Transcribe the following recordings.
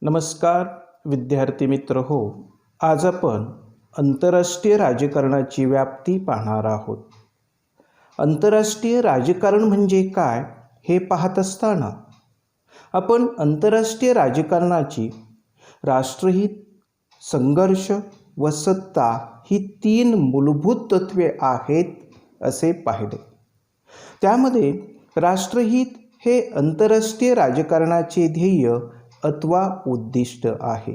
नमस्कार विद्यार्थी मित्र हो. आज आपण आंतरराष्ट्रीय राजकारणाची व्याप्ती पाहणार आहोत. आंतरराष्ट्रीय राजकारण म्हणजे काय हे पाहत असताना आपण आंतरराष्ट्रीय राजकारणाची राष्ट्रहित, संघर्ष व सत्ता ही 3 मूलभूत तत्वे आहेत असे पाहिले. त्यामध्ये राष्ट्रहित हे आंतरराष्ट्रीय राजकारणाचे ध्येय अथवा उद्दिष्ट आहे.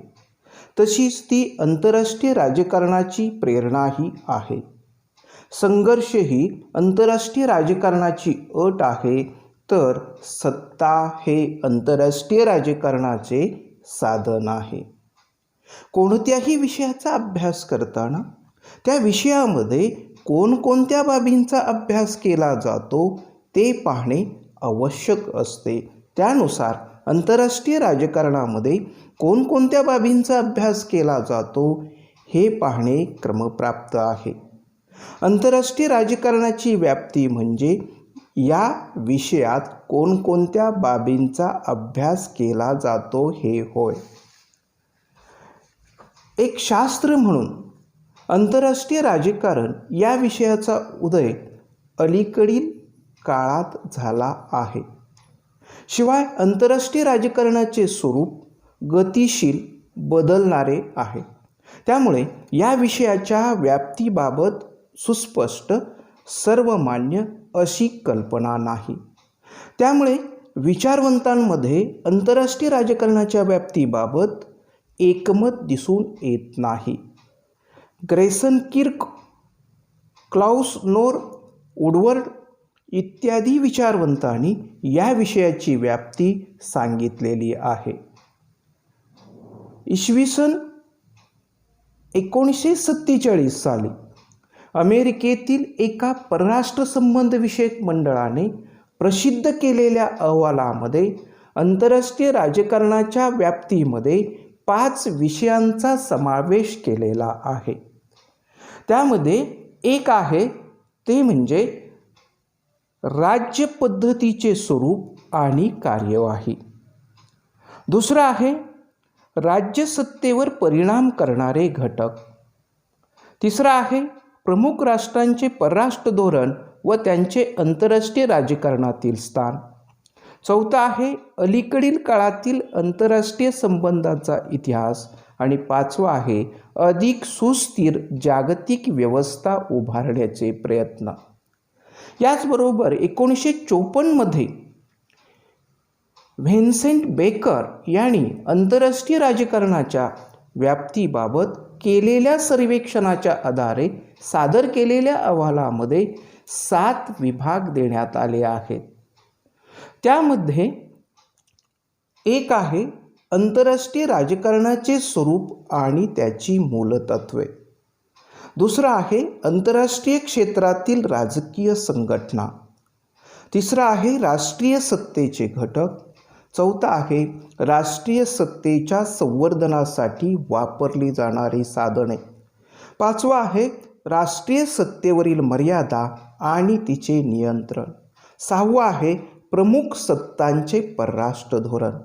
तशीच ती आंतरराष्ट्रीय राजकारणाची प्रेरणाही आहे. संघर्ष ही आंतरराष्ट्रीय राजकारणाची अट आहे, तर सत्ता हे आंतरराष्ट्रीय राजकारणाचे साधन आहे. कोणत्याही विषयाचा अभ्यास करताना त्या विषयामध्ये कोणकोणत्या बाबींचा अभ्यास केला जातो ते पाहणे आवश्यक असते. त्यानुसार आंतरराष्ट्रीय राजकारणामध्ये कोणकोणत्या बाबींचा अभ्यास केला जातो हे पाहणे क्रमप्राप्त आहे. आंतरराष्ट्रीय राजकारणाची व्याप्ती म्हणजे या विषयात कोणकोणत्या बाबींचा अभ्यास केला जातो हे होय. एक शास्त्र म्हणून आंतरराष्ट्रीय राजकारण या विषयाचा उदय अलीकडील काळात झाला आहे. शिवाय आंतरराष्ट्रीय राजकारणाचे स्वरूप गतिशील बदलणारे आहे. त्यामुळे या विषयाच्या व्याप्तीबाबत सुस्पष्ट सर्वमान्य अशी कल्पना नाही. त्यामुळे विचारवंतांमध्ये आंतरराष्ट्रीय राजकारणाच्या व्याप्तीबाबत एकमत दिसून येत नाही. ग्रेसन किर्क, क्लाउस नोर, वुडवर्ड इत्यादी विचारवंतांनी या विषयाची व्याप्ती सांगितलेली आहे. इसवी सन 1947 साली अमेरिकेतील एका परराष्ट्र संबंध विषयक मंडळाने प्रसिद्ध केलेल्या अहवालामध्ये आंतरराष्ट्रीय राजकारणाच्या व्याप्तीमध्ये 5 विषयांचा समावेश केलेला आहे. त्यामध्ये एक आहे ते म्हणजे राज्य पद्धतीचे स्वरूप आणि कार्यवाही. दुसरं आहे राज्य सत्तेवर परिणाम करणारे घटक. तिसरं आहे प्रमुख राष्ट्रांचे परराष्ट्र धोरण व त्यांचे आंतरराष्ट्रीय राजकारणातील स्थान. चौथा आहे अलीकडील काळातील आंतरराष्ट्रीय संबंधांचा इतिहास. आणि 5वा आहे अधिक सुस्थिर जागतिक व्यवस्था उभारण्याचे प्रयत्न. याचबरोबर 1954 व्हिन्सेंट बेकर यांनी आंतरराष्ट्रीय राजकारणाच्या व्याप्तीबाबत केलेल्या सर्वेक्षणाच्या आधारे सादर केलेल्या अहवालामध्ये 7 विभाग देण्यात आले आहेत. त्यामध्ये एक आहे आंतरराष्ट्रीय राजकारणाचे स्वरूप आणि त्याची मूलतत्वे. दुसरा आहे आंतरराष्ट्रीय क्षेत्रातील राजकीय संघटना. तिसरा आहे राष्ट्रीय सत्तेचे घटक. चौथा आहे राष्ट्रीय सत्तेच्या संवर्धनासाठी वापरली जाणारी साधने. 5वा आहे राष्ट्रीय सत्तेवरील मर्यादा आणि तिचे नियंत्रण. 6वा आहे प्रमुख सत्तांचे परराष्ट्र धोरण.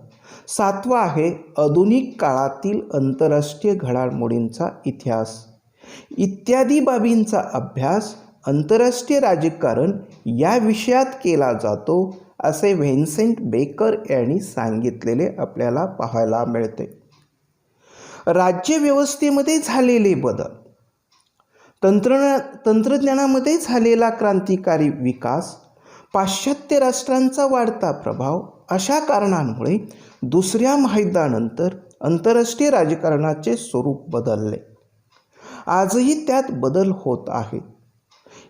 7वा आहे आधुनिक काळातील आंतरराष्ट्रीय घडामोडींचा इतिहास. इत्यादी बाबींचा अभ्यास आंतरराष्ट्रीय राजकारण या विषयात केला जातो असे व्हिन्सेंट बेकर यांनी सांगितलेले आपल्याला पाहायला मिळते. राज्यव्यवस्थेमध्ये झालेले बदल, तंत्रज्ञानामध्ये झालेला क्रांतिकारी विकास, पाश्चात्य राष्ट्रांचा वाढता प्रभाव अशा कारणांमुळे दुसऱ्या महायुद्धानंतर आंतरराष्ट्रीय राजकारणाचे स्वरूप बदलले. आजही त्यात बदल होत आहेत.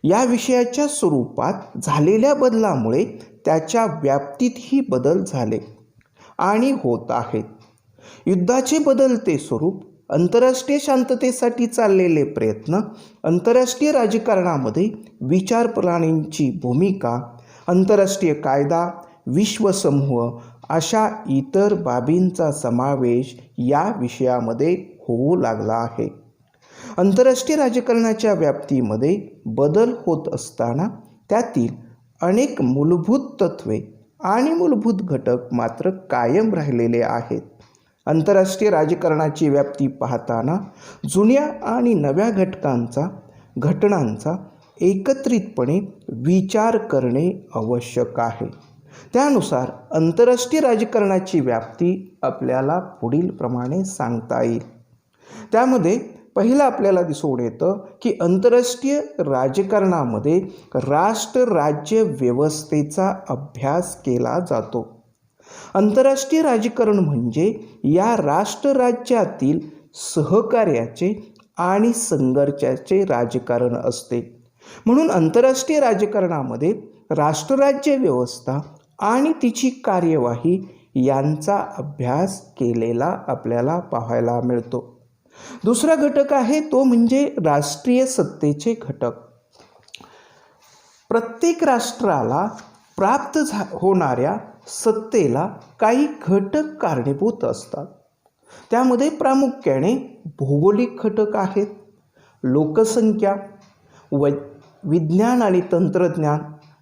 या विषयाच्या स्वरूपात झालेल्या बदलामुळे त्याच्या व्याप्तीतही बदल झाले आणि होत आहेत. युद्धाचे बदलते स्वरूप, आंतरराष्ट्रीय शांततेसाठी चाललेले प्रयत्न, आंतरराष्ट्रीय राजकारणामध्ये विचारप्रणालींची भूमिका, आंतरराष्ट्रीय कायदा, विश्वसमूह अशा इतर बाबींचा समावेश या विषयामध्ये होऊ लागला आहे. आंतरराष्ट्रीय राजकारणाच्या व्याप्तीमध्ये बदल होत असताना त्यातील अनेक मूलभूत तत्वे आणि मूलभूत घटक मात्र कायम राहिलेले आहेत. आंतरराष्ट्रीय राजकारणाची व्याप्ती पाहताना जुन्या आणि नव्या घटनांचा एकत्रितपणे विचार करणे आवश्यक आहे. त्यानुसार आंतरराष्ट्रीय राजकारणाची व्याप्ती आपल्याला पुढील प्रमाणे सांगता येईल. त्यामध्ये पहिलं आपल्याला दिसून येतं की आंतरराष्ट्रीय राजकारणामध्ये राष्ट्र राज्य व्यवस्थेचा अभ्यास केला जातो. आंतरराष्ट्रीय राजकारण म्हणजे या राष्ट्रराज्यातील सहकार्याचे आणि संघर्षाचे राजकारण असते. म्हणून आंतरराष्ट्रीय राजकारणामध्ये राष्ट्रराज्य व्यवस्था आणि तिची कार्यवाही यांचा अभ्यास केलेला आपल्याला पाहायला मिळतो. दुसरा घटक आहे तो म्हणजे राष्ट्रीय सत्तेचे घटक. प्रत्येक राष्ट्राला प्राप्त होणाऱ्या सत्तेला काही घटक कारणीभूत असतात. त्यामध्ये प्रामुख्याने भौगोलिक घटक आहेत, लोकसंख्या, विज्ञान आणि तंत्रज्ञान,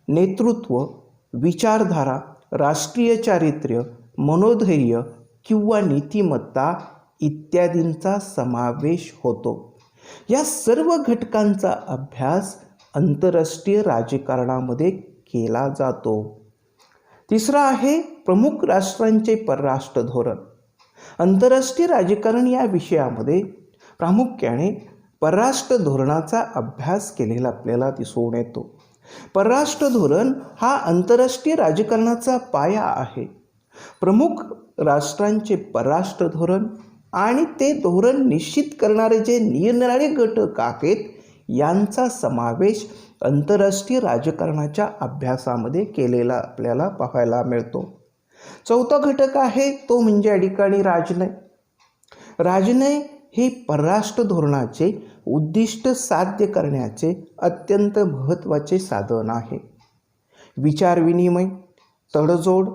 नेतृत्व, विचारधारा, राष्ट्रीय चारित्र्य, मनोधैर्य किंवा नीतिमत्ता इत्यादींचा समावेश होतो. या सर्व घटकांचा अभ्यास आंतरराष्ट्रीय राजकारणामध्ये केला जातो. तिसरा आहे प्रमुख राष्ट्रांचे परराष्ट्र धोरण. आंतरराष्ट्रीय राजकारण या विषयामध्ये प्रामुख्याने परराष्ट्र धोरणाचा अभ्यास केलेला आपल्याला दिसून येतो. परराष्ट्र धोरण हा आंतरराष्ट्रीय राजकारणाचा पाया आहे. प्रमुख राष्ट्रांचे परराष्ट्र धोरण आणि ते धोरण निश्चित करणारे जे निरनिराळे घटक आहेत यांचा समावेश आंतरराष्ट्रीय राजकारणाच्या अभ्यासामध्ये केलेला आपल्याला पाहायला मिळतो. चौथा घटक आहे तो म्हणजे या ठिकाणी राजनय. राजनय हे परराष्ट्र धोरणाचे उद्दिष्ट साध्य करण्याचे अत्यंत महत्त्वाचे साधन आहे. विचारविनिमय, तडजोड,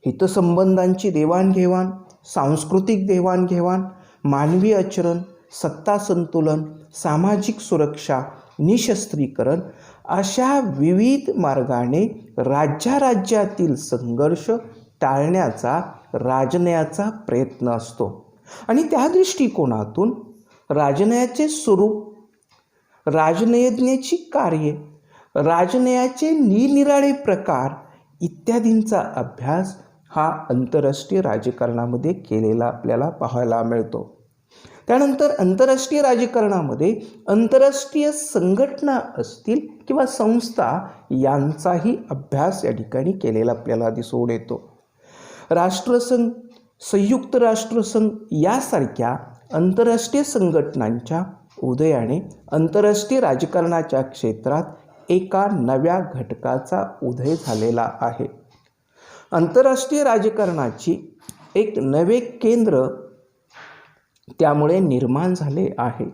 हितसंबंधांची देवाणघेवाण, सांस्कृतिक देवाणघेवाण, मानवी आचरण, सत्ता संतुलन, सामाजिक सुरक्षा, निशस्त्रीकरण अशा विविध मार्गाने राज्यातील संघर्ष टाळण्याचा राजनयाचा प्रयत्न असतो. आणि त्या दृष्टिकोनातून राजनयाचे स्वरूप, राजनयज्ञाची कार्ये, राजनयाचे निरनिराळे प्रकार इत्यादींचा अभ्यास हा आंतरराष्ट्रीय राजकारणामध्ये केलेला आपल्याला पाहायला मिळतो. त्यानंतर आंतरराष्ट्रीय राजकारणामध्ये आंतरराष्ट्रीय संघटना असतील किंवा संस्था यांचाही अभ्यास या ठिकाणी केलेला आपल्याला दिसून येतो. राष्ट्रसंघ, संयुक्त राष्ट्रसंघ यासारख्या आंतरराष्ट्रीय संघटनांच्या उदयाने आंतरराष्ट्रीय राजकारणाच्या क्षेत्रात एका नव्या घटकाचा उदय झालेला आहे. आंतरराष्ट्रीय राजकारणाची एक नवे केंद्र त्यामुळे निर्माण झाले आहे.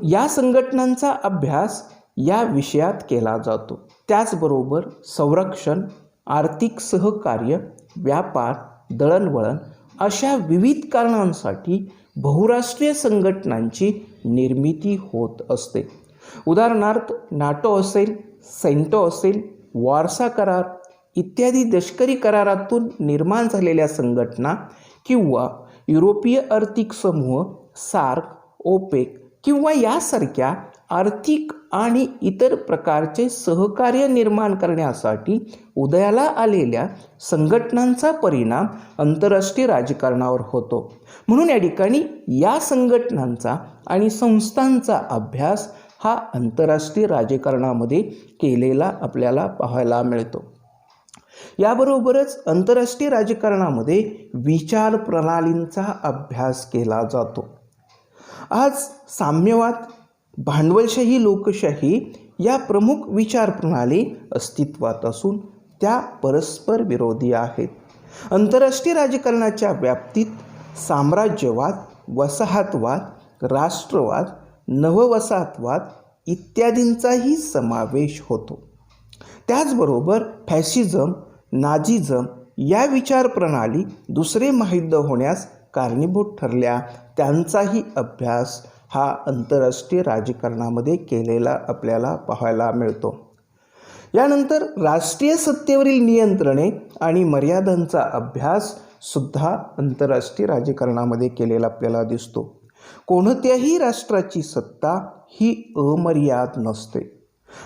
या संघटनांचा अभ्यास या विषयात केला जातो. त्याचबरोबर संरक्षण, आर्थिक सहकार्य, व्यापार, दळणवळण अशा विविध कारणांसाठी बहुराष्ट्रीय संघटनांची निर्मिती होत असते. उदाहरणार्थ नाटो असेल, सेंटो असेल, वॉर्सा करार इत्यादी लष्करी करारातून निर्माण झालेल्या संघटना किंवा युरोपीय आर्थिक समूह, सार्क, ओपेक किंवा यासारख्या आर्थिक आणि इतर प्रकारचे सहकार्य निर्माण करण्यासाठी उदयाला आलेल्या संघटनांचा परिणाम आंतरराष्ट्रीय राजकारणावर होतो. म्हणून या ठिकाणी या संघटनांचा आणि संस्थांचा अभ्यास हा आंतरराष्ट्रीय राजकारणामध्ये केलेला आपल्याला पाहायला मिळतो. याबरोबरच आंतरराष्ट्रीय राजकारणामध्ये विचार प्रणालींचा अभ्यास केला जातो. आज साम्यवाद, भांडवलशाही, लोकशाही या प्रमुख विचार प्रणाली अस्तित्वात असून त्या परस्पर विरोधी आहेत. आंतरराष्ट्रीय राजकारणाच्या व्याप्तीत साम्राज्यवाद, वसाहतवाद, राष्ट्रवाद, नववसाहतवाद इत्यादींचाही समावेश होतो. त्याचबरोबर फॅशिझम, नाझिझम या विचार प्रणाली दुसरे महायुद्ध होण्यास कारणीभूत ठरल्या, त्यांचाही अभ्यास हा आंतरराष्ट्रीय राजकारणामध्ये केलेला आपल्याला पाहायला मिळतो. यानंतर राष्ट्रीय सत्तेवरील नियंत्रणे आणि मर्यादांचा अभ्यास सुद्धा आंतरराष्ट्रीय राजकारणामध्ये केलेला आपल्याला दिसतो. कोणत्याही राष्ट्राची सत्ता ही अमर्याद नसते.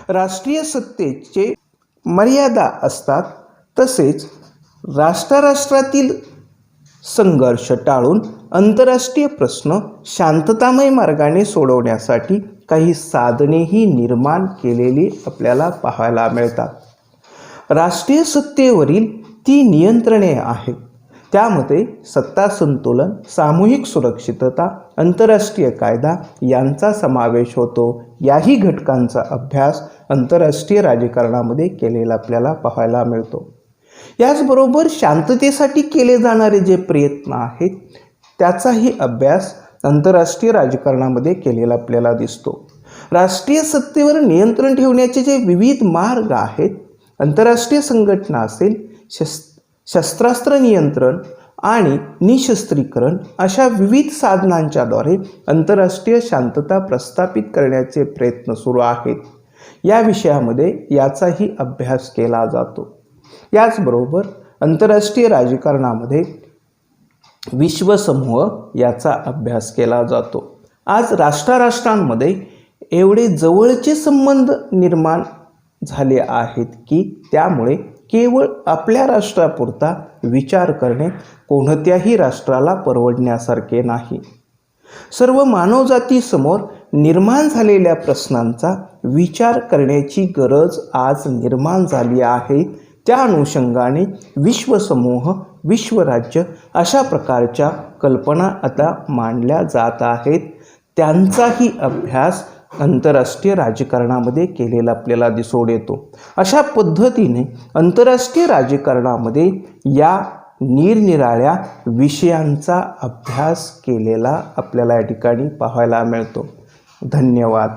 राष्ट्रीय सत्तेचे मर्यादा असतात. तसेच राष्ट्रातील संघर्ष टाळून आंतरराष्ट्रीय प्रश्न शांततामय मार्गाने सोडवण्यासाठी काही साधनेही निर्माण केलेली आपल्याला पाहायला मिळतात. राष्ट्रीय सत्तेवरील ती नियंत्रणे आहेत. त्यामध्ये सत्ता संतुलन, सामूहिक सुरक्षितता, आंतरराष्ट्रीय कायदा यांचा समावेश होतो. याही घटकांचा अभ्यास आंतरराष्ट्रीय राजकारणामध्ये केलेला आपल्याला पाहायला मिळतो. याचबरोबर शांततेसाठी केले जाणारे जे प्रयत्न आहेत त्याचाही अभ्यास आंतरराष्ट्रीय राजकारणामध्ये केलेला आपल्याला दिसतो. राष्ट्रीय सत्तेवर नियंत्रण ठेवण्याचे जे विविध मार्ग आहेत, आंतरराष्ट्रीय संघटना असेल, शस्त्रास्त्र नियंत्रण आणि निशस्त्रीकरण अशा विविध साधनांच्याद्वारे आंतरराष्ट्रीय शांतता प्रस्थापित करण्याचे प्रयत्न सुरू आहेत. या विषयामध्ये याचाही अभ्यास केला जातो. याचबरोबर आंतरराष्ट्रीय राजकारणामध्ये विश्वसमूह याचा अभ्यास केला जातो. आज राष्ट्रांमध्ये एवढे जवळचे संबंध निर्माण झाले आहेत की त्यामुळे केवळ आपल्या राष्ट्रापुरता विचार करणे कोणत्याही राष्ट्राला परवडण्यासारखे नाही. सर्व मानवजातीसमोर निर्माण झालेल्या प्रश्नांचा विचार करण्याची गरज आज निर्माण झाली आहे. त्या अनुषंगाने विश्वसमूह, विश्वराज्य अशा प्रकारच्या कल्पना आता मांडल्या जात आहेत. त्यांचाही अभ्यास आंतरराष्ट्रीय राजकारणामध्ये केलेला आपल्याला दिसून येतो. अशा पद्धतीने आंतरराष्ट्रीय राजकारणामध्ये या निरनिराळ्या विषयांचा अभ्यास केलेला आपल्याला या ठिकाणी पाहायला मिळतो. धन्यवाद.